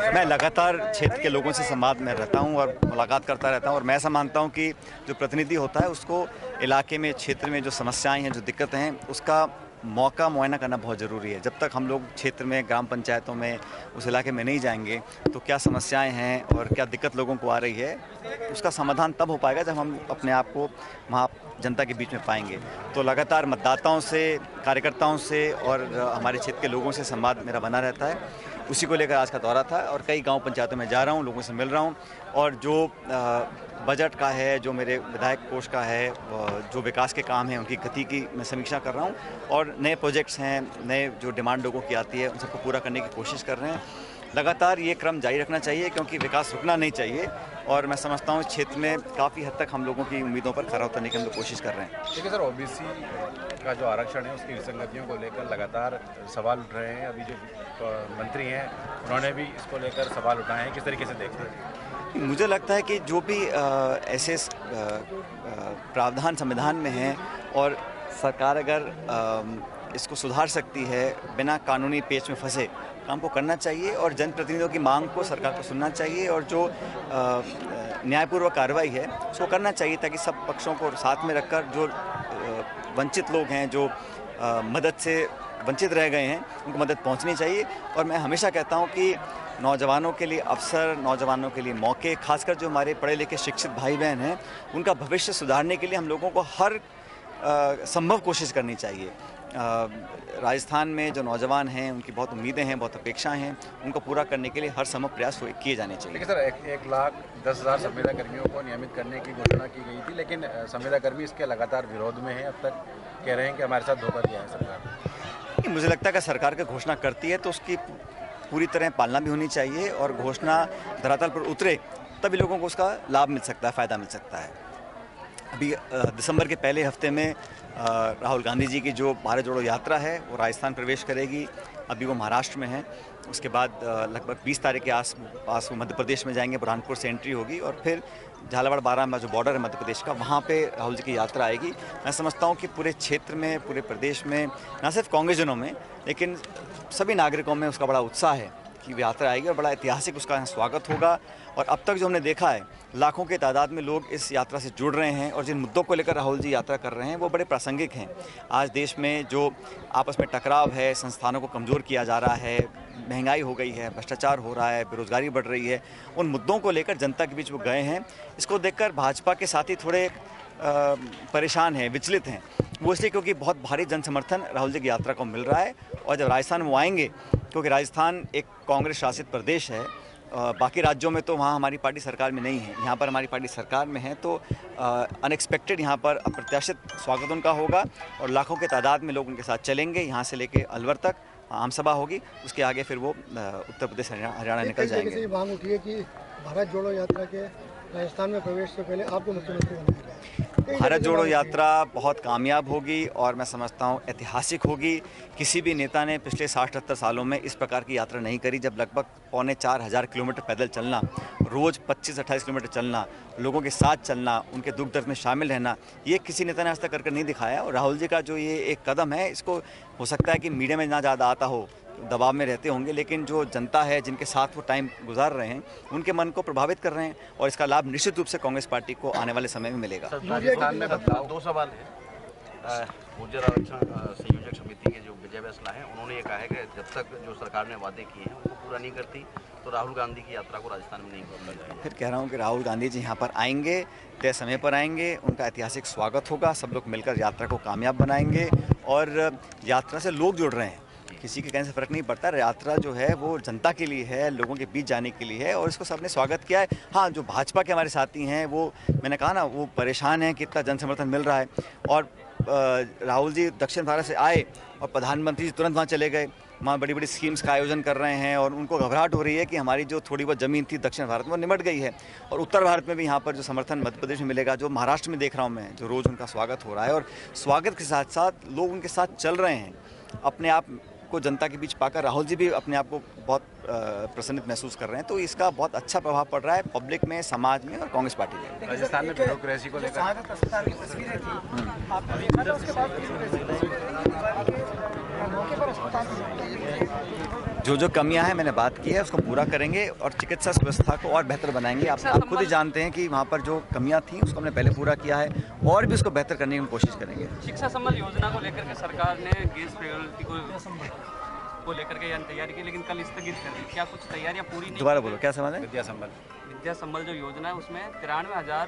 मैं लगातार क्षेत्र के लोगों से संवाद में रहता हूं और मुलाकात करता रहता हूं और मैं ऐसा मानता हूं कि जो प्रतिनिधि होता है उसको इलाके में, क्षेत्र में जो समस्याएं हैं, जो दिक्कतें हैं, उसका मौका मुआयना करना बहुत ज़रूरी है। जब तक हम लोग क्षेत्र में, ग्राम पंचायतों में, उस इलाके में नहीं जाएंगे तो क्या समस्याएं हैं और क्या दिक्कत लोगों को आ रही है, उसका समाधान तब हो पाएगा जब हम अपने आप को वहाँ जनता के बीच में पाएंगे। तो लगातार मतदाताओं से, कार्यकर्ताओं से और हमारे क्षेत्र के लोगों से संवाद मेरा बना रहता है। उसी को लेकर आज का दौरा था और कई गांव पंचायतों में जा रहा हूं, लोगों से मिल रहा हूं और जो बजट का है, जो मेरे विधायक कोष का है, जो विकास के काम हैं, उनकी गति की मैं समीक्षा कर रहा हूं और नए प्रोजेक्ट्स हैं, नए जो डिमांड लोगों की आती है उन सबको पूरा करने की कोशिश कर रहे हैं। लगातार ये क्रम जारी रखना चाहिए क्योंकि विकास रुकना नहीं चाहिए और मैं समझता हूँ क्षेत्र में काफ़ी हद तक हम लोगों की उम्मीदों पर खरा उतरने की हम लोग कोशिश कर रहे हैं। देखिए सर, ओबीसी का जो आरक्षण है उसकी विसंगतियों को लेकर लगातार सवाल उठ रहे हैं। अभी जो मंत्री हैं उन्होंने भी इसको लेकर सवाल उठाए हैं, किस तरीके से देखते हैं? मुझे लगता है कि जो भी ऐसे प्रावधान संविधान में हैं और सरकार अगर इसको सुधार सकती है बिना कानूनी पेच में फंसे, काम को करना चाहिए और जनप्रतिनिधियों की मांग को सरकार को सुनना चाहिए और जो न्यायपूर्वक कार्रवाई है उसको करना चाहिए ताकि सब पक्षों को साथ में रखकर जो वंचित लोग हैं, जो मदद से वंचित रह गए हैं, उनको मदद पहुंचनी चाहिए। और मैं हमेशा कहता हूं कि नौजवानों के लिए अवसर, नौजवानों के लिए मौके, खासकर जो हमारे पढ़े लिखे शिक्षित भाई बहन हैं, उनका भविष्य सुधारने के लिए हम लोगों को हर संभव कोशिश करनी चाहिए। राजस्थान में जो नौजवान हैं उनकी बहुत उम्मीदें हैं, बहुत अपेक्षाएं हैं, उनको पूरा करने के लिए हर संभव प्रयास किए जाने चाहिए। देखिए सर, 1,10,000 संविदा कर्मियों को नियमित करने की घोषणा की गई थी, लेकिन संविदा कर्मी इसके लगातार विरोध में हैं। अब तक कह रहे हैं कि हमारे साथ धोखा किया है सरकार। मुझे लगता है कि सरकार की घोषणा करती है तो उसकी पूरी तरह पालना भी होनी चाहिए और घोषणा धरातल पर उतरे तभी लोगों को उसका लाभ मिल सकता है, फ़ायदा मिल सकता है। अभी दिसंबर के पहले हफ्ते में राहुल गांधी जी की जो भारत जोड़ो यात्रा है वो राजस्थान प्रवेश करेगी। अभी वो महाराष्ट्र में है। उसके बाद लगभग 20 तारीख के आसपास वो मध्य प्रदेश में जाएंगे, बुरहानपुर से एंट्री होगी और फिर झालावाड़ बारां में जो बॉर्डर है मध्य प्रदेश का, वहाँ पे राहुल जी की यात्रा आएगी। मैं समझता हूँ कि पूरे क्षेत्र में, पूरे प्रदेश में, न सिर्फ कांग्रेसजनों में लेकिन सभी नागरिकों में उसका बड़ा उत्साह है कि यात्रा आएगी और बड़ा ऐतिहासिक उसका स्वागत होगा। और अब तक जो हमने देखा है, लाखों के तादाद में लोग इस यात्रा से जुड़ रहे हैं और जिन मुद्दों को लेकर राहुल जी यात्रा कर रहे हैं वो बड़े प्रासंगिक हैं। आज देश में जो आपस में टकराव है, संस्थानों को कमज़ोर किया जा रहा है, महंगाई हो गई है, भ्रष्टाचार हो रहा है, बेरोजगारी बढ़ रही है, उन मुद्दों को लेकर जनता के बीच वो गए हैं। इसको देखकर भाजपा के साथी थोड़े परेशान हैं, विचलित हैं। वो इसलिए क्योंकि बहुत भारी जन समर्थन राहुल जी की यात्रा को मिल रहा है और जब राजस्थान में वो आएंगे, क्योंकि राजस्थान एक कांग्रेस शासित प्रदेश है, बाकी राज्यों में तो वहाँ हमारी पार्टी सरकार में नहीं है, यहाँ पर हमारी पार्टी सरकार में है, तो अनएक्सपेक्टेड यहाँ पर अप्रत्याशित स्वागत उनका होगा और लाखों के तादाद में लोग उनके साथ चलेंगे। यहाँ से लेके अलवर तक आम सभा होगी, उसके आगे फिर वो उत्तर प्रदेश, हरियाणा निकल जाएंगे। मांग उठी है कि भारत जोड़ो यात्रा के राजस्थान में प्रवेश से पहले आपको मुख्यमंत्री बनना है। भारत जोड़ो यात्रा बहुत कामयाब होगी और मैं समझता हूँ ऐतिहासिक होगी। किसी भी नेता ने पिछले 60-70 सालों में इस प्रकार की यात्रा नहीं करी, जब लगभग 4,500 किलोमीटर पैदल चलना, रोज़ 25-28 किलोमीटर चलना, लोगों के साथ चलना, उनके दुख दर्द में शामिल रहना, ये किसी नेता ने आज तक करके नहीं दिखाया। और राहुल जी का जो ये एक कदम है, इसको हो सकता है कि मीडिया में ना ज़्यादा आता हो, दबाव में रहते होंगे, लेकिन जो जनता है, जिनके साथ वो टाइम गुजार रहे हैं, उनके मन को प्रभावित कर रहे हैं और इसका लाभ निश्चित रूप से कांग्रेस पार्टी को आने वाले समय में मिलेगा। राजस्थान में बदलाव, 2 सवाल है। गुर्जर आरक्षण संयोजक समिति के जो विजय वैसला है, उन्होंने ये कहा है कि जब तक जो सरकार ने वादे किए हैं उनको पूरा नहीं करती तो राहुल गांधी की यात्रा को राजस्थान में नहीं करना चाहिए। फिर कह रहा हूँ कि राहुल गांधी जी यहाँ पर आएंगे, तय समय पर आएंगे, उनका ऐतिहासिक स्वागत होगा, सब लोग मिलकर यात्रा को कामयाब बनाएंगे और यात्रा से लोग जुड़ रहे हैं, किसी के कहने से फ़र्क नहीं पड़ता। यात्रा जो है वो जनता के लिए है, लोगों के बीच जाने के लिए है और इसको सबने स्वागत किया है। हाँ, जो भाजपा के हमारे साथी हैं वो, मैंने कहा ना, वो परेशान हैं कि इतना जन समर्थन मिल रहा है और राहुल जी दक्षिण भारत से आए और प्रधानमंत्री जी तुरंत वहाँ चले गए, वहाँ बड़ी बड़ी स्कीम्स का आयोजन कर रहे हैं और उनको घबराहट हो रही है कि हमारी जो थोड़ी बहुत ज़मीन थी दक्षिण भारत में वो निमट गई है। और उत्तर भारत में भी यहाँ पर जो समर्थन मध्य प्रदेश में मिलेगा, जो महाराष्ट्र में देख रहा हूँ मैं, जो रोज़ उनका स्वागत हो रहा है और स्वागत के साथ साथ लोग उनके साथ चल रहे हैं। अपने आप को जनता के बीच पाकर राहुल जी भी अपने आप को बहुत प्रसन्नित महसूस कर रहे हैं, तो इसका बहुत अच्छा प्रभाव पड़ रहा है पब्लिक में, समाज में और कांग्रेस पार्टी में। राजस्थान में ब्यूरोक्रेसी को लेकर मौके पर जो जो कमियां हैं मैंने बात की है उसको पूरा करेंगे और चिकित्सा व्यवस्था को और बेहतर बनाएंगे। आप खुद ही जानते हैं कि वहाँ पर जो कमियां थी उसको हमने पहले पूरा किया है और भी उसको बेहतर करने की कोशिश करेंगे। शिक्षा संबल योजना को लेकर के सरकार ने गैस फैकल्टी को लेकर के यानी तैयारी की, लेकिन कल स्थगित कर दी। क्या कुछ तैयारियां पूरी नहीं? दोबारा बोलो, क्या समझ है? विद्या संबल जो योजना है उसमें 93,000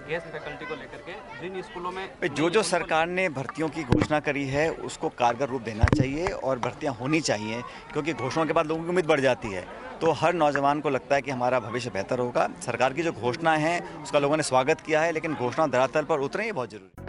गैस फैकल्टी को लेकर के जिन स्कूलों में जो सरकार ने भर्तियों की घोषणा करी है उसको कारगर रूप देना चाहिए और भर्तियां होनी चाहिए, क्योंकि घोषणाओं के बाद लोगों की उम्मीद बढ़ जाती है। तो हर नौजवान को लगता है कि हमारा भविष्य बेहतर होगा। सरकार की जो घोषणा है उसका लोगों ने स्वागत किया है, लेकिन घोषणा धरातल पर उतरे ये बहुत जरूरी है।